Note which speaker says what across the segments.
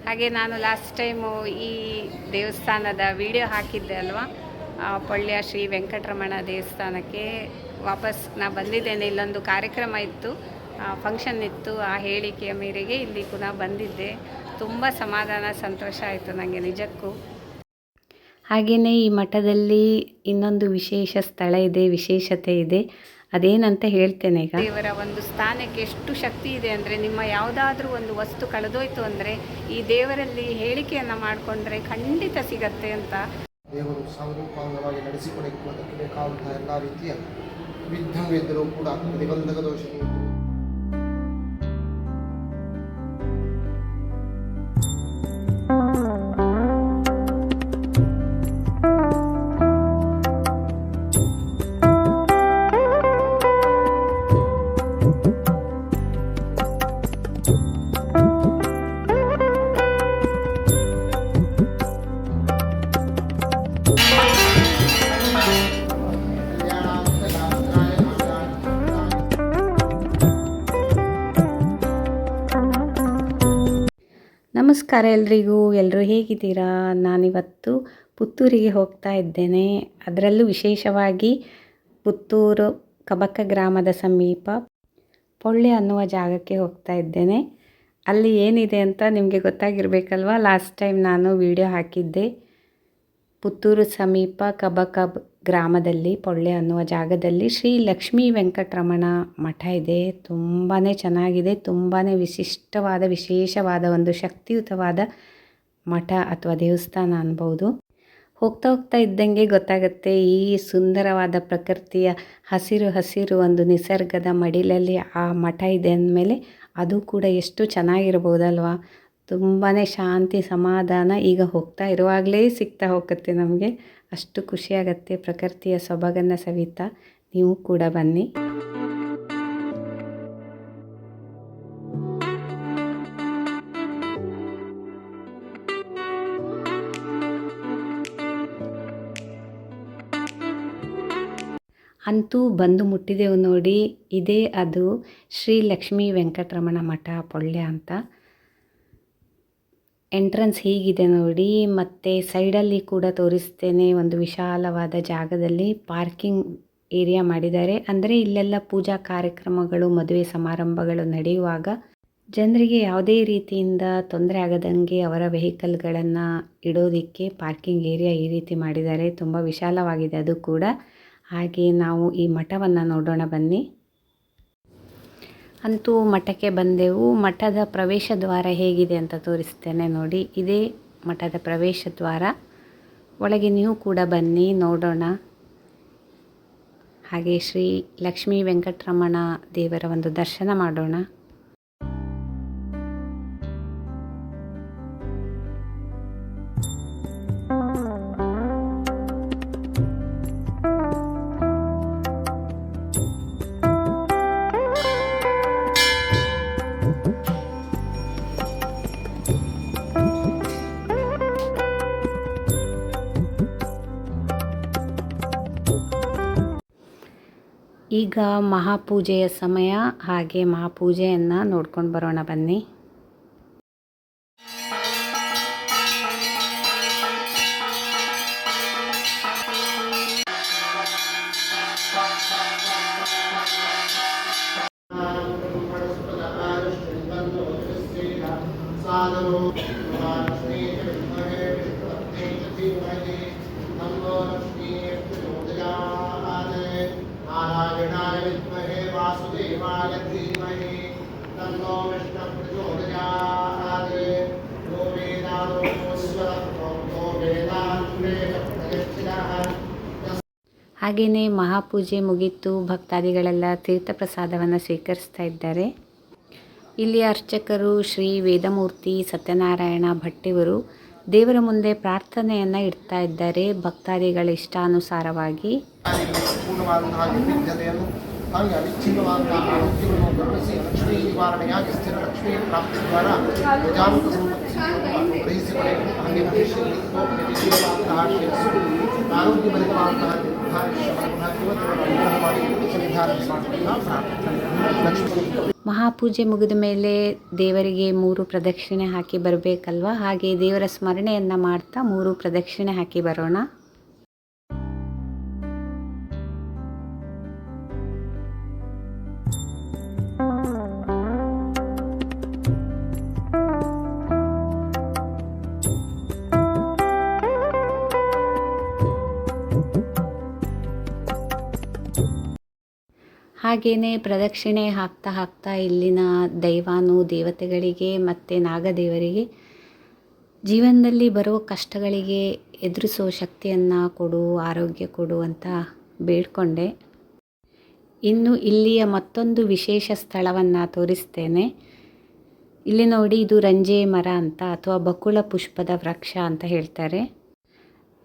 Speaker 1: ಹಾಗೆ ನಾನು last time ಈ ದೇವಸ್ಥಾನದ ವಿಡಿಯೋ ಹಾಕಿದ್ದೆ ಅಲ್ವಾ, ಪೊಳ್ಳ್ಯ ಶ್ರೀ ವೆಂಕಟರಮಣ ದೇವಸ್ಥಾನಕ್ಕೆ ವಾಪಸ್ ನಾ ಬಂದಿದ್ದೇನೆ. ಇಲ್ಲೊಂದು ಕಾರ್ಯಕ್ರಮ ಇತ್ತು, ಫಂಕ್ಷನ್ ಇತ್ತು. ಆ ಹೇಳಿಕೆಯ ಮೇರೆಗೆ ಇಲ್ಲಿ ಪುನಃ ಬಂದಿದ್ದೆ. ತುಂಬ ಸಮಾಧಾನ, ಸಂತೋಷ ಆಯಿತು ನನಗೆ ನಿಜಕ್ಕೂ. ಹಾಗೆಯೇ ಈ ಮಠದಲ್ಲಿ ಇನ್ನೊಂದು ವಿಶೇಷ ಸ್ಥಳ ಇದೆ, ವಿಶೇಷತೆ ಇದೆ. ಅದೇನಂತ ಹೇಳ್ತೇನೆ ಈಗ. ದೇವರ ಒಂದು ಸ್ಥಾನಕ್ಕೆ ಎಷ್ಟು ಶಕ್ತಿ ಇದೆ ಅಂದರೆ, ನಿಮ್ಮ ಯಾವುದಾದ್ರೂ ಒಂದು ವಸ್ತು ಕಳೆದೋಯ್ತು ಅಂದರೆ ಈ ದೇವರಲ್ಲಿ ಹೇಳಿಕೆಯನ್ನು ಮಾಡಿಕೊಂಡ್ರೆ ಖಂಡಿತ ಸಿಗತ್ತೆ ಅಂತ.
Speaker 2: ದೇವರು ಸಮರೂಪಾಂಗವಾಗಿ ನಡೆಸಿಕೊಡಕ್ಕೆ ಬೇಕಾದಂತಹ ಎಲ್ಲ ರೀತಿಯ ವಿಘ್ನವಿದ್ದರೂ ಕೂಡ ಪ್ರತಿಬಂಧಕ ದೋಷಗಳು
Speaker 1: ನಮಸ್ಕಾರ ಎಲ್ರಿಗೂ. ಎಲ್ಲರೂ ಹೇಗಿದ್ದೀರಾ? ನಾನಿವತ್ತು ಪುತ್ತೂರಿಗೆ ಹೋಗ್ತಾ ಇದ್ದೇನೆ. ಅದರಲ್ಲೂ ವಿಶೇಷವಾಗಿ ಪುತ್ತೂರು ಕಬಕ ಗ್ರಾಮದ ಸಮೀಪ ಪೊಳ್ಳ್ಯ ಅನ್ನುವ ಜಾಗಕ್ಕೆ ಹೋಗ್ತಾ ಇದ್ದೇನೆ. ಅಲ್ಲಿ ಏನಿದೆ ಅಂತ ನಿಮಗೆ ಗೊತ್ತಾಗಿರಬೇಕಲ್ವ. ಲಾಸ್ಟ್ ಟೈಮ್ ನಾನು ವಿಡಿಯೋ ಹಾಕಿದ್ದೆ. ಪುತ್ತೂರು ಸಮೀಪ ಕಬಕ ಗ್ರಾಮದಲ್ಲಿ ಪೊಳ್ಳ್ಯ ಅನ್ನುವ ಜಾಗದಲ್ಲಿ ಶ್ರೀ ಲಕ್ಷ್ಮೀ ವೆಂಕಟರಮಣ ಮಠ ಇದೆ. ತುಂಬಾ ಚೆನ್ನಾಗಿದೆ, ತುಂಬಾ ವಿಶಿಷ್ಟವಾದ, ವಿಶೇಷವಾದ ಒಂದು ಶಕ್ತಿಯುತವಾದ ಮಠ ಅಥವಾ ದೇವಸ್ಥಾನ ಅನ್ಬೋದು. ಹೋಗ್ತಾ ಹೋಗ್ತಾ ಇದ್ದಂಗೆ ಗೊತ್ತಾಗುತ್ತೆ, ಈ ಸುಂದರವಾದ ಪ್ರಕೃತಿಯ ಹಸಿರು ಹಸಿರು ಒಂದು ನಿಸರ್ಗದ ಮಡಿಲಲ್ಲಿ ಆ ಮಠ ಇದೆ ಅಂದಮೇಲೆ ಅದು ಕೂಡ ಎಷ್ಟು ಚೆನ್ನಾಗಿರ್ಬೋದಲ್ವ. ತುಂಬಾ ಶಾಂತಿ, ಸಮಾಧಾನ ಈಗ ಹೋಗ್ತಾ ಇರುವಾಗಲೇ ಸಿಗ್ತಾ ಹೋಗುತ್ತೆ ನಮಗೆ. ಅಷ್ಟು ಖುಷಿಯಾಗತ್ತೆ ಪ್ರಕೃತಿಯ ಸೊಬಗನ್ನು ಸವಿತಾ. ನೀವು ಕೂಡ ಬನ್ನಿ. ಅಂತೂ ಬಂದು ಮುಟ್ಟಿದೆವು ನೋಡಿ. ಇದೇ ಅದು ಶ್ರೀ ಲಕ್ಷ್ಮೀ ವೆಂಕಟರಮಣ ಮಠ ಪೊಳ್ಳ್ಯ ಅಂತ. ಎಂಟ್ರೆನ್ಸ್ ಹೀಗಿದೆ ನೋಡಿ. ಮತ್ತು ಸೈಡಲ್ಲಿ ಕೂಡ ತೋರಿಸ್ತೇನೆ. ಒಂದು ವಿಶಾಲವಾದ ಜಾಗದಲ್ಲಿ ಪಾರ್ಕಿಂಗ್ ಏರಿಯಾ ಮಾಡಿದ್ದಾರೆ. ಅಂದರೆ ಇಲ್ಲೆಲ್ಲ ಪೂಜಾ ಕಾರ್ಯಕ್ರಮಗಳು, ಮದುವೆ ಸಮಾರಂಭಗಳು ನಡೆಯುವಾಗ ಜನರಿಗೆ ಯಾವುದೇ ರೀತಿಯಿಂದ ತೊಂದರೆ ಆಗದಂಗೆ ಅವರ ವೆಹಿಕಲ್ಗಳನ್ನು ಇಡೋದಕ್ಕೆ ಪಾರ್ಕಿಂಗ್ ಏರಿಯಾ ಈ ರೀತಿ ಮಾಡಿದ್ದಾರೆ. ತುಂಬ ವಿಶಾಲವಾಗಿದೆ ಅದು ಕೂಡ. ಹಾಗೆ ನಾವು ಈ ಮಠವನ್ನು ನೋಡೋಣ ಬನ್ನಿ. ಅಂತೂ ಮಠಕ್ಕೆ ಬಂದೆವು. ಮಠದ ಪ್ರವೇಶ ದ್ವಾರ ಹೇಗಿದೆ ಅಂತ ತೋರಿಸ್ತೇನೆ ನೋಡಿ. ಇದೇ ಮಠದ ಪ್ರವೇಶ ದ್ವಾರ. ಒಳಗೆ ನೀವು ಕೂಡ ಬನ್ನಿ, ನೋಡೋಣ. ಹಾಗೆ ಶ್ರೀ ಲಕ್ಷ್ಮೀ ವೆಂಕಟರಮಣ ದೇವರ ಒಂದು ದರ್ಶನ ಮಾಡೋಣ. ಈಗ ಮಹಾಪೂಜೆಯ ಸಮಯ. ಹಾಗೆ ಮಹಾಪೂಜೆಯನ್ನು ನೋಡ್ಕೊಂಡು ಬರೋಣ ಬನ್ನಿ. ಹಾಗೆಯೇ ಮಹಾಪೂಜೆ ಮುಗಿತು. ಭಕ್ತಾದಿಗಳೆಲ್ಲ ತೀರ್ಥ ಪ್ರಸಾದವನ್ನು ಸ್ವೀಕರಿಸ್ತಾ ಇದ್ದಾರೆ. ಇಲ್ಲಿ ಅರ್ಚಕರು ಶ್ರೀ ವೇದಮೂರ್ತಿ ಸತ್ಯನಾರಾಯಣ ಭಟ್ಟಿವರು ದೇವರ ಮುಂದೆ ಪ್ರಾರ್ಥನೆಯನ್ನು ಇಡ್ತಾ ಇದ್ದಾರೆ ಭಕ್ತಾದಿಗಳ ಇಷ್ಟಾನುಸಾರವಾಗಿ.
Speaker 2: ಹಾಗೆ ಅವಿಚ್ಛಿನ್ನವಾದಂತಹ ಆರೋಗ್ಯವನ್ನು ಗಮನಿಸಿ ಲಕ್ಷ್ಮೀ ನಿವಾರಣೆಯಾಗಿ ಸ್ಥಿರ ಲಕ್ಷ್ಮೀ ಪ್ರಾಪ್ತಿ ದ್ವಾರ ಪ್ರಜಾಂತ ಸಂಪತ್ತಿಯನ್ನು ಗ್ರಹಿಸಿಕೊಳ್ಳಬೇಕು. ಹಾಗೆ ಭವಿಷ್ಯದಲ್ಲಿ ಆರೋಗ್ಯಭರಿತವಾದಂತಹ
Speaker 1: ಮಹಾಪೂಜೆ ಮುಗಿದ ಮೇಲೆ ದೇವರಿಗೆ 3 ಪ್ರದಕ್ಷಿಣೆ ಹಾಕಿ ಬರಬೇಕಲ್ವ. ಹಾಗೆ ದೇವರ ಸ್ಮರಣೆಯನ್ನು ಮಾಡ್ತಾ 3 ಪ್ರದಕ್ಷಿಣೆ ಹಾಕಿ ಬರೋಣ. ಹಾಗೆಯೇ ಪ್ರದಕ್ಷಿಣೆ ಹಾಕ್ತಾ ಹಾಕ್ತಾ ಇಲ್ಲಿನ ದೇವತೆಗಳಿಗೆ ಮತ್ತು ನಾಗದೇವರಿಗೆ ಜೀವನದಲ್ಲಿ ಬರೋ ಕಷ್ಟಗಳಿಗೆ ಎದುರಿಸೋ ಶಕ್ತಿಯನ್ನು ಕೊಡು, ಆರೋಗ್ಯ ಕೊಡು ಅಂತ ಬೇಡ್ಕೊಂಡೆ. ಇನ್ನು ಇಲ್ಲಿಯ ಮತ್ತೊಂದು ವಿಶೇಷ ಸ್ಥಳವನ್ನು ತೋರಿಸ್ತೇನೆ. ಇಲ್ಲಿ ನೋಡಿ, ಇದು ರಂಜೆ ಮರ ಅಂತ ಅಥವಾ ಬಕುಳ ಪುಷ್ಪದ ವೃಕ್ಷ ಅಂತ ಹೇಳ್ತಾರೆ.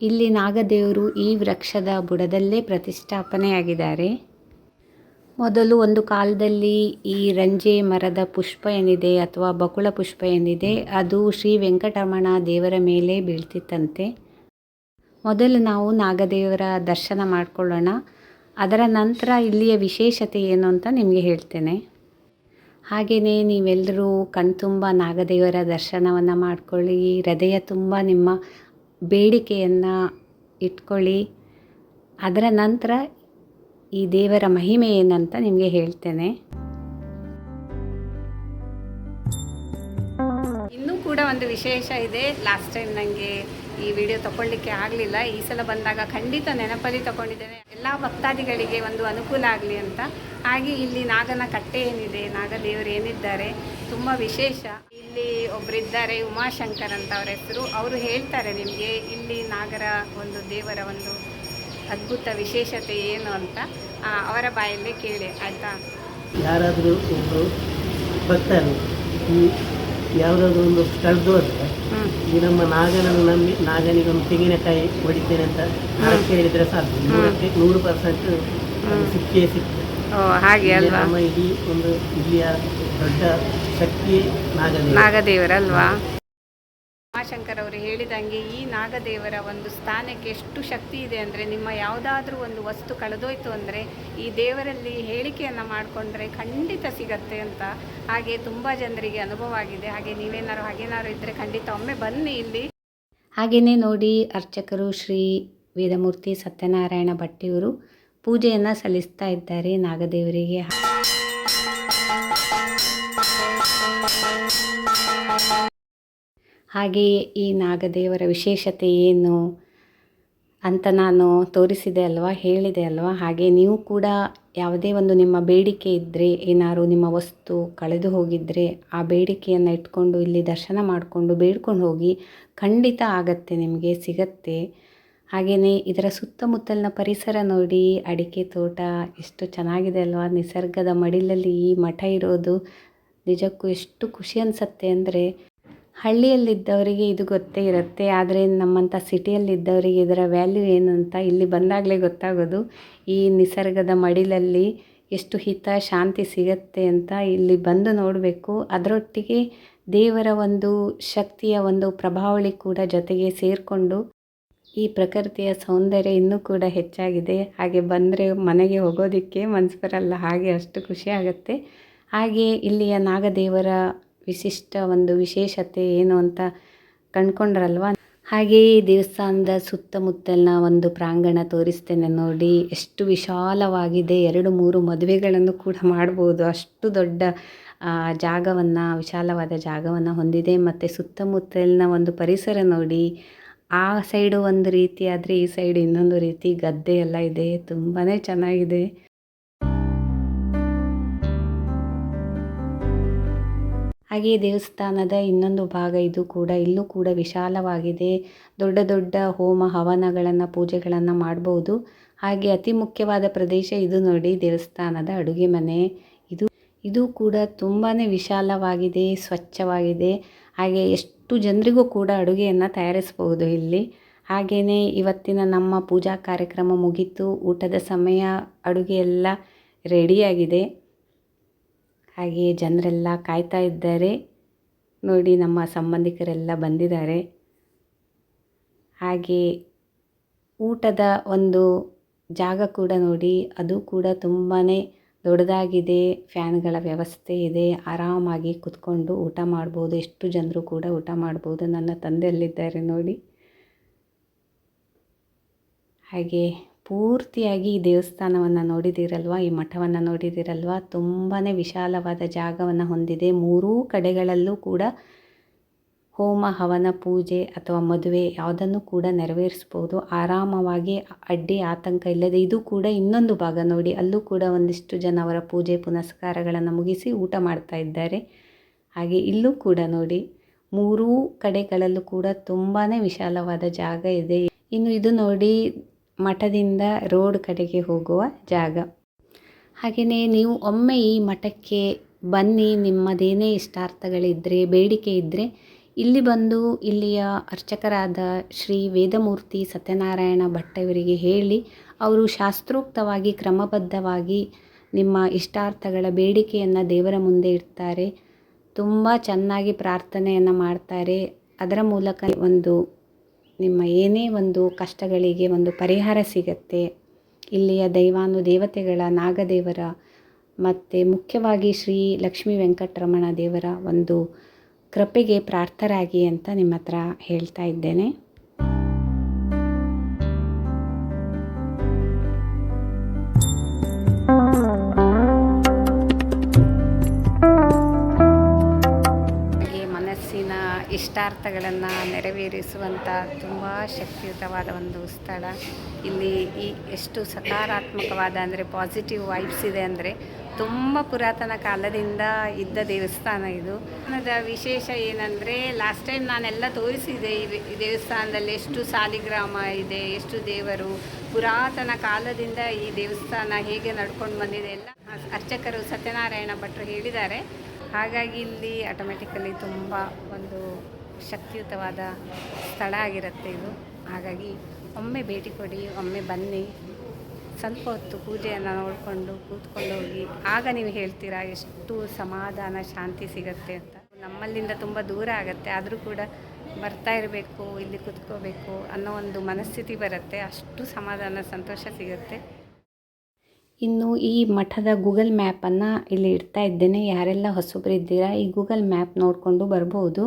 Speaker 1: ಇಲ್ಲಿ ನಾಗದೇವರು ಈ ವೃಕ್ಷದ ಬುಡದಲ್ಲೇ ಪ್ರತಿಷ್ಠಾಪನೆಯಾಗಿದ್ದಾರೆ. ಮೊದಲು ಒಂದು ಕಾಲದಲ್ಲಿ ಈ ರಂಜೆ ಮರದ ಪುಷ್ಪ ಏನಿದೆ ಅಥವಾ ಬಕುಳ ಪುಷ್ಪ ಏನಿದೆ ಅದು ಶ್ರೀ ವೆಂಕಟರಮಣ ದೇವರ ಮೇಲೆ ಬೀಳ್ತಿತ್ತಂತೆ. ಮೊದಲು ನಾವು ನಾಗದೇವರ ದರ್ಶನ ಮಾಡಿಕೊಳ್ಳೋಣ. ಅದರ ನಂತರ ಇಲ್ಲಿಯ ವಿಶೇಷತೆ ಏನು ಅಂತ ನಿಮಗೆ ಹೇಳ್ತೇನೆ. ಹಾಗೆಯೇ ನೀವೆಲ್ಲರೂ ಕಣ್ತುಂಬ ನಾಗದೇವರ ದರ್ಶನವನ್ನು ಮಾಡಿಕೊಳ್ಳಿ. ಹೃದಯ ತುಂಬ ನಿಮ್ಮ ಬೇಡಿಕೆಯನ್ನು ಇಟ್ಕೊಳ್ಳಿ. ಅದರ ನಂತರ ಈ ದೇವರ ಮಹಿಮೆ ಏನಂತ ನಿಮಗೆ ಹೇಳ್ತೇನೆ. ಇನ್ನೂ ಕೂಡ ಒಂದು ವಿಶೇಷ ಇದೆ. ಲಾಸ್ಟ್ ಟೈಮ್ ನನಗೆ ಈ ವಿಡಿಯೋ ತಗೊಳ್ಳಿಕ್ಕೆ ಆಗಲಿಲ್ಲ. ಈ ಸಲ ಬಂದಾಗ ಖಂಡಿತ ನೆನಪಲ್ಲಿ ತಗೊಂಡಿದ್ದೇನೆ, ಎಲ್ಲ ಭಕ್ತಾದಿಗಳಿಗೆ ಒಂದು ಅನುಕೂಲ ಆಗಲಿ ಅಂತ. ಹಾಗೆ ಇಲ್ಲಿ ನಾಗನ ಕಟ್ಟೆ ಏನಿದೆ, ನಾಗದೇವರು ಏನಿದ್ದಾರೆ ತುಂಬ ವಿಶೇಷ. ಇಲ್ಲಿ ಒಬ್ಬರಿದ್ದಾರೆ, ಉಮಾಶಂಕರ್ ಅಂತ ಅವರ ಹೆಸರು. ಅವರು ಹೇಳ್ತಾರೆ ನಿಮಗೆ ಇಲ್ಲಿ ನಾಗರ ಒಂದು ದೇವರ ಒಂದು ಅದ್ಭುತ ವಿಶೇಷತೆ ಏನು ಅಂತ. ಅವರ ಬಾಯಲ್ಲೇ ಕೇಳಿ ಆಯಿತಾ.
Speaker 3: ಯಾರಾದರೂ ಒಬ್ಬರು ಭಕ್ತರು ಈ ಯಾವುದಾದ್ರೂ ಒಂದು ಸ್ಥಳದ್ದು ಹೋದರೆ ಈ ನಮ್ಮ ನಾಗನನ್ನು ನಂಬಿ ನಾಗನಿಗೊಂದು ತೆಂಗಿನಕಾಯಿ ಹೊಡಿತೇನೆ ಅಂತ ಹೇಳಿದರೆ ಸಾಕು, 100% ಸಿಕ್ಕೇ ಸಿಗ್ತದೆ.
Speaker 1: ಹಾಗೆ ಅಲ್ವಾ?
Speaker 3: ನಮ್ಮ ಇಡೀ ಒಂದು ಇಲ್ಲಿಯ ದೊಡ್ಡ ಶಕ್ತಿ
Speaker 1: ನಾಗದೇವರಲ್ವಾ. ಉಮಾಶಂಕರ್ ಅವರು ಹೇಳಿದಂಗೆ ಈ ನಾಗದೇವರ ಒಂದು ಸ್ಥಾನಕ್ಕೆ ಎಷ್ಟು ಶಕ್ತಿ ಇದೆ ಅಂದರೆ, ನಿಮ್ಮ ಯಾವುದಾದ್ರೂ ಒಂದು ವಸ್ತು ಕಳೆದೋಯ್ತು ಅಂದರೆ ಈ ದೇವರಲ್ಲಿ ಹೇಳಿಕೆಯನ್ನು ಮಾಡಿಕೊಂಡ್ರೆ ಖಂಡಿತ ಸಿಗತ್ತೆ ಅಂತ. ಹಾಗೆ ತುಂಬ ಜನರಿಗೆ ಅನುಭವ ಆಗಿದೆ. ಹಾಗೆ ಹಾಗೇನಾದ್ರು ಇದ್ದರೆ ಖಂಡಿತ ಒಮ್ಮೆ ಬನ್ನಿ ಇಲ್ಲಿ. ಹಾಗೆಯೇ ನೋಡಿ, ಅರ್ಚಕರು ಶ್ರೀ ವೇದಮೂರ್ತಿ ಸತ್ಯನಾರಾಯಣ ಭಟ್ಟಿಯವರು ಪೂಜೆಯನ್ನು ಸಲ್ಲಿಸ್ತಾ ಇದ್ದಾರೆ ನಾಗದೇವರಿಗೆ. ಹಾಗೆಯೇ ಈ ನಾಗದೇವರ ವಿಶೇಷತೆ ಏನು ಅಂತ ನಾನು ತೋರಿಸಿದೆ ಅಲ್ವಾ, ಹೇಳಿದೆ ಅಲ್ವಾ. ಹಾಗೆ ನೀವು ಕೂಡ ಯಾವುದೇ ಒಂದು ನಿಮ್ಮ ಬೇಡಿಕೆ ಇದ್ದರೆ, ಏನಾದ್ರು ನಿಮ್ಮ ವಸ್ತು ಕಳೆದು ಹೋಗಿದ್ದರೆ ಆ ಬೇಡಿಕೆಯನ್ನು ಇಟ್ಕೊಂಡು ಇಲ್ಲಿ ದರ್ಶನ ಮಾಡಿಕೊಂಡು ಬೇಡ್ಕೊಂಡು ಹೋಗಿ, ಖಂಡಿತ ಆಗತ್ತೆ, ನಿಮಗೆ ಸಿಗತ್ತೆ. ಹಾಗೆಯೇ ಇದರ ಸುತ್ತಮುತ್ತಲಿನ ಪರಿಸರ ನೋಡಿ, ಅಡಿಕೆ ತೋಟ ಎಷ್ಟು ಚೆನ್ನಾಗಿದೆ ಅಲ್ವಾ. ನಿಸರ್ಗದ ಮಡಿಲಲ್ಲಿ ಈ ಮಠ ಇರೋದು ನಿಜಕ್ಕೂ ಎಷ್ಟು ಖುಷಿ ಅನಿಸುತ್ತೆ ಅಂದರೆ, ಹಳ್ಳಿಯಲ್ಲಿದ್ದವರಿಗೆ ಇದು ಗೊತ್ತೇ ಇರುತ್ತೆ, ಆದರೆ ನಮ್ಮಂಥ ಸಿಟಿಯಲ್ಲಿದ್ದವರಿಗೆ ಇದರ ವ್ಯಾಲ್ಯೂ ಏನು ಅಂತ ಇಲ್ಲಿ ಬಂದಾಗಲೇ ಗೊತ್ತಾಗೋದು. ಈ ನಿಸರ್ಗದ ಮಡಿಲಲ್ಲಿ ಎಷ್ಟು ಹಿತ ಶಾಂತಿ ಸಿಗತ್ತೆ ಅಂತ ಇಲ್ಲಿ ಬಂದು ನೋಡಬೇಕು. ಅದರೊಟ್ಟಿಗೆ ದೇವರ ಒಂದು ಶಕ್ತಿಯ ಒಂದು ಪ್ರಭಾವಳಿ ಕೂಡ ಜೊತೆಗೆ ಸೇರಿಕೊಂಡು ಈ ಪ್ರಕೃತಿಯ ಸೌಂದರ್ಯ ಇನ್ನೂ ಕೂಡ ಹೆಚ್ಚಾಗಿದೆ. ಹಾಗೆ ಬಂದರೆ ಮನೆಗೆ ಹೋಗೋದಕ್ಕೆ ಮನಸ್ಸು ಬರಲ್ಲ, ಹಾಗೆ ಅಷ್ಟು ಖುಷಿ ಆಗುತ್ತೆ. ಹಾಗೆ ಇಲ್ಲಿಯ ನಾಗದೇವರ ವಿಶಿಷ್ಟ ಒಂದು ವಿಶೇಷತೆ ಏನು ಅಂತ ಕಂಡ್ಕೊಂಡ್ರಲ್ವ. ಹಾಗೆಯೇ ದೇವಸ್ಥಾನದ ಸುತ್ತಮುತ್ತಲಿನ ಒಂದು ಪ್ರಾಂಗಣ ತೋರಿಸ್ತೇನೆ ನೋಡಿ, ಎಷ್ಟು ವಿಶಾಲವಾಗಿದೆ. 2-3 ಮದುವೆಗಳನ್ನು ಕೂಡ ಮಾಡ್ಬೋದು, ಅಷ್ಟು ದೊಡ್ಡ ಜಾಗವನ್ನು, ವಿಶಾಲವಾದ ಜಾಗವನ್ನು ಹೊಂದಿದೆ. ಮತ್ತು ಸುತ್ತಮುತ್ತಲಿನ ಒಂದು ಪರಿಸರ ನೋಡಿ, ಆ ಸೈಡು ಒಂದು ರೀತಿ ಆದರೆ ಈ ಸೈಡು ಇನ್ನೊಂದು ರೀತಿ, ಗದ್ದೆ ಎಲ್ಲ ಇದೆ, ತುಂಬಾ ಚೆನ್ನಾಗಿದೆ. ಹಾಗೆಯೇ ದೇವಸ್ಥಾನದ ಇನ್ನೊಂದು ಭಾಗ ಇದು ಕೂಡ, ಇಲ್ಲೂ ಕೂಡ ವಿಶಾಲವಾಗಿದೆ. ದೊಡ್ಡ ದೊಡ್ಡ ಹೋಮ ಹವನಗಳನ್ನು, ಪೂಜೆಗಳನ್ನು ಮಾಡ್ಬೋದು. ಹಾಗೆ ಅತಿ ಮುಖ್ಯವಾದ ಪ್ರದೇಶ ಇದು ನೋಡಿ, ದೇವಸ್ಥಾನದ ಅಡುಗೆ ಮನೆ. ಇದು ಕೂಡ ತುಂಬಾ ವಿಶಾಲವಾಗಿದೆ, ಸ್ವಚ್ಛವಾಗಿದೆ. ಹಾಗೆ ಎಷ್ಟು ಜನರಿಗೂ ಕೂಡ ಅಡುಗೆಯನ್ನು ತಯಾರಿಸಬಹುದು ಇಲ್ಲಿ. ಹಾಗೆಯೇ ಇವತ್ತಿನ ನಮ್ಮ ಪೂಜಾ ಕಾರ್ಯಕ್ರಮ ಮುಗೀತು, ಊಟದ ಸಮಯ, ಅಡುಗೆ ಎಲ್ಲ ರೆಡಿಯಾಗಿದೆ. ಹಾಗೆ ಜನರೆಲ್ಲ ಕಾಯ್ತಾ ಇದ್ದಾರೆ ನೋಡಿ, ನಮ್ಮ ಸಂಬಂಧಿಕರೆಲ್ಲ ಬಂದಿದ್ದಾರೆ. ಹಾಗೆ ಊಟದ ಒಂದು ಜಾಗ ಕೂಡ ನೋಡಿ, ಅದು ಕೂಡ ತುಂಬಾ ದೊಡ್ಡದಾಗಿದೆ. ಫ್ಯಾನ್ಗಳ ವ್ಯವಸ್ಥೆ ಇದೆ. ಆರಾಮಾಗಿ ಕುತ್ಕೊಂಡು ಊಟ ಮಾಡ್ಬೋದು. ಎಷ್ಟು ಜನರು ಕೂಡ ಊಟ ಮಾಡ್ಬೋದು. ನನ್ನ ತಂದೆಯಲ್ಲಿದ್ದಾರೆ ನೋಡಿ. ಹಾಗೆ ಪೂರ್ತಿಯಾಗಿ ಈ ದೇವಸ್ಥಾನವನ್ನು ನೋಡಿದ್ದೀರಲ್ವ, ಈ ಮಠವನ್ನು ನೋಡಿದ್ದೀರಲ್ವ, ತುಂಬಾ ವಿಶಾಲವಾದ ಜಾಗವನ್ನು ಹೊಂದಿದೆ. ಮೂರೂ ಕಡೆಗಳಲ್ಲೂ ಕೂಡ ಹೋಮ ಹವನ ಪೂಜೆ ಅಥವಾ ಮದುವೆ ಯಾವುದನ್ನು ಕೂಡ ನೆರವೇರಿಸ್ಬೋದು ಆರಾಮವಾಗಿ, ಅಡ್ಡಿ ಆತಂಕ ಇಲ್ಲದೆ. ಇದು ಕೂಡ ಇನ್ನೊಂದು ಭಾಗ ನೋಡಿ, ಅಲ್ಲೂ ಕೂಡ ಒಂದಿಷ್ಟು ಜನ ಅವರ ಪೂಜೆ ಪುನಸ್ಕಾರಗಳನ್ನು ಮುಗಿಸಿ ಊಟ ಮಾಡ್ತಾ ಇದ್ದಾರೆ. ಹಾಗೆ ಇಲ್ಲೂ ಕೂಡ ನೋಡಿ, ಮೂರೂ ಕಡೆಗಳಲ್ಲೂ ಕೂಡ ತುಂಬಾ ವಿಶಾಲವಾದ ಜಾಗ ಇದೆ. ಇನ್ನು ಇದು ನೋಡಿ, ಮಠದಿಂದ ರೋಡ್ ಕಡೆಗೆ ಹೋಗುವ ಜಾಗ. ಹಾಗೆಯೇ ನೀವು ಒಮ್ಮೆ ಈ ಮಠಕ್ಕೆ ಬನ್ನಿ. ನಿಮ್ಮದೇನೇ ಇಷ್ಟಾರ್ಥಗಳಿದ್ದರೆ, ಬೇಡಿಕೆ ಇದ್ದರೆ ಇಲ್ಲಿ ಬಂದು ಇಲ್ಲಿಯ ಅರ್ಚಕರಾದ ಶ್ರೀ ವೇದಮೂರ್ತಿ ಸತ್ಯನಾರಾಯಣ ಭಟ್ ಇವರಿಗೆ ಹೇಳಿ, ಅವರು ಶಾಸ್ತ್ರೋಕ್ತವಾಗಿ ಕ್ರಮಬದ್ಧವಾಗಿ ನಿಮ್ಮ ಇಷ್ಟಾರ್ಥಗಳ ಬೇಡಿಕೆಯನ್ನು ದೇವರ ಮುಂದೆ ಇಡ್ತಾರೆ. ತುಂಬ ಚೆನ್ನಾಗಿ ಪ್ರಾರ್ಥನೆಯನ್ನು ಮಾಡ್ತಾರೆ. ಅದರ ಮೂಲಕ ನಿಮ್ಮ ಏನೇ ಒಂದು ಕಷ್ಟಗಳಿಗೆ ಒಂದು ಪರಿಹಾರ ಸಿಗತ್ತೆ. ಇಲ್ಲಿಯ ದೈವಾನುದೇವತೆಗಳ, ನಾಗದೇವರ ಮತ್ತು ಮುಖ್ಯವಾಗಿ ಶ್ರೀ ಲಕ್ಷ್ಮೀ ವೆಂಕಟರಮಣ ದೇವರ ಒಂದು ಕೃಪೆಗೆ ಪ್ರಾರ್ಥರಾಗಿ ಅಂತ ನಿಮ್ಮ ಹತ್ರ ಹೇಳ್ತಾ ಇದ್ದೇನೆ. ಮನಸ್ಸಿನ ಇಷ್ಟಾರ್ಥಗಳನ್ನು ನೆರವೇರಿಸುವಂಥ ತುಂಬ ಶಕ್ತಿಯುತವಾದ ಒಂದು ಸ್ಥಳ. ಇಲ್ಲಿ ಎಷ್ಟು ಸಕಾರಾತ್ಮಕವಾದ ಅಂದರೆ ಪಾಸಿಟಿವ್ ವೈಬ್ಸ್ ಇದೆ ಅಂದರೆ ತುಂಬ ಪುರಾತನ ಕಾಲದಿಂದ ಇದ್ದ ದೇವಸ್ಥಾನ ಇದು. ವಿಶೇಷ ಏನಂದರೆ, ಲಾಸ್ಟ್ ಟೈಮ್ ನಾನೆಲ್ಲ ತೋರಿಸಿದೆ ಈ ದೇವಸ್ಥಾನದಲ್ಲಿ ಎಷ್ಟು ಸಾಲಿಗ್ರಾಮ ಇದೆ, ಎಷ್ಟು ದೇವರು, ಪುರಾತನ ಕಾಲದಿಂದ ಈ ದೇವಸ್ಥಾನ ಹೇಗೆ ನಡ್ಕೊಂಡು ಬಂದಿದೆ ಎಲ್ಲ ಅರ್ಚಕರು ಸತ್ಯನಾರಾಯಣ ಭಟ್ರು ಹೇಳಿದ್ದಾರೆ. ಹಾಗಾಗಿ ಇಲ್ಲಿ ಆಟೋಮೆಟಿಕಲಿ ತುಂಬ ಒಂದು ಶಕ್ತಿಯುತವಾದ ಸ್ಥಳ ಆಗಿರುತ್ತೆ ಇದು. ಹಾಗಾಗಿ ಒಮ್ಮೆ ಭೇಟಿ ಕೊಡಿ, ಒಮ್ಮೆ ಬನ್ನಿ, ಸ್ವಲ್ಪ ಹೊತ್ತು ಪೂಜೆಯನ್ನು ನೋಡಿಕೊಂಡು ಕೂತ್ಕೊಂಡು ಹೋಗಿ. ಆಗ ನೀವು ಹೇಳ್ತೀರಾ ಎಷ್ಟು ಸಮಾಧಾನ, ಶಾಂತಿ ಸಿಗುತ್ತೆ ಅಂತ. ನಮ್ಮಲ್ಲಿಂದ ತುಂಬ ದೂರ ಆಗುತ್ತೆ, ಆದರೂ ಕೂಡ ಬರ್ತಾ ಇರಬೇಕು, ಇಲ್ಲಿ ಕೂತ್ಕೋಬೇಕು ಅನ್ನೋ ಒಂದು ಮನಸ್ಥಿತಿ ಬರುತ್ತೆ. ಅಷ್ಟು ಸಮಾಧಾನ, ಸಂತೋಷ ಸಿಗುತ್ತೆ. ಇನ್ನು ಈ ಮಠದ ಗೂಗಲ್ ಮ್ಯಾಪನ್ನು ಇಲ್ಲಿ ಇಡ್ತಾ ಇದ್ದೇನೆ. ಯಾರೆಲ್ಲ ಹೊಸಬರಿದ್ದೀರಾ ಈ ಗೂಗಲ್ ಮ್ಯಾಪ್ ನೋಡಿಕೊಂಡು ಬರ್ಬೋದು.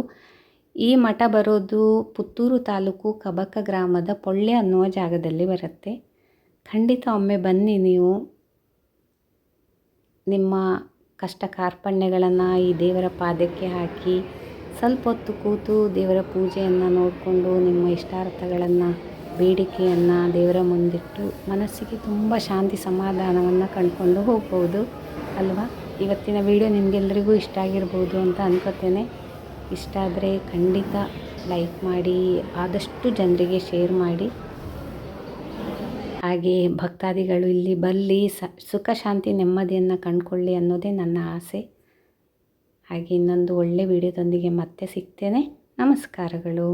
Speaker 1: ಈ ಮಠ ಬರೋದು ಪುತ್ತೂರು ತಾಲೂಕು ಕಬಕ ಗ್ರಾಮದ ಪೊಳ್ಳೆ ಅನ್ನುವ ಜಾಗದಲ್ಲಿ ಬರುತ್ತೆ. ಖಂಡಿತ ಒಮ್ಮೆ ಬನ್ನಿ. ನೀವು ನಿಮ್ಮ ಕಷ್ಟ ಕಾರ್ಪಣ್ಯಗಳನ್ನು ಈ ದೇವರ ಪಾದಕ್ಕೆ ಹಾಕಿ ಸ್ವಲ್ಪ ಹೊತ್ತು ಕೂತು ದೇವರ ಪೂಜೆಯನ್ನು ನೋಡಿಕೊಂಡು ನಿಮ್ಮ ಇಷ್ಟಾರ್ಥಗಳನ್ನು, ಬೇಡಿಕೆಯನ್ನು ದೇವರ ಮುಂದಿಟ್ಟು ಮನಸ್ಸಿಗೆ ತುಂಬ ಶಾಂತಿ ಸಮಾಧಾನವನ್ನು ಕಂಡುಕೊಂಡು ಹೋಗ್ಬೋದು ಅಲ್ವಾ. ಇವತ್ತಿನ ವಿಡಿಯೋ ನಿಮಗೆಲ್ಲರಿಗೂ ಇಷ್ಟ ಆಗಿರ್ಬೋದು ಅಂತ ಅನ್ಕೋತೇನೆ. ಇಷ್ಟ ಆದರೆ ಖಂಡಿತ ಲೈಕ್ ಮಾಡಿ, ಆದಷ್ಟು ಜನರಿಗೆ ಶೇರ್ ಮಾಡಿ. ಹಾಗೆ ಭಕ್ತಾದಿಗಳು ಇಲ್ಲಿ ಬರಲಿ, ಸುಖ ಶಾಂತಿ ನೆಮ್ಮದಿಯನ್ನು ಕಂಡುಕೊಳ್ಳಿ ಅನ್ನೋದೇ ನನ್ನ ಆಸೆ. ಹಾಗೆ ಇನ್ನೊಂದು ಒಳ್ಳೆ ವಿಡಿಯೋದೊಂದಿಗೆ ಮತ್ತೆ ಸಿಗ್ತೇನೆ. ನಮಸ್ಕಾರಗಳು.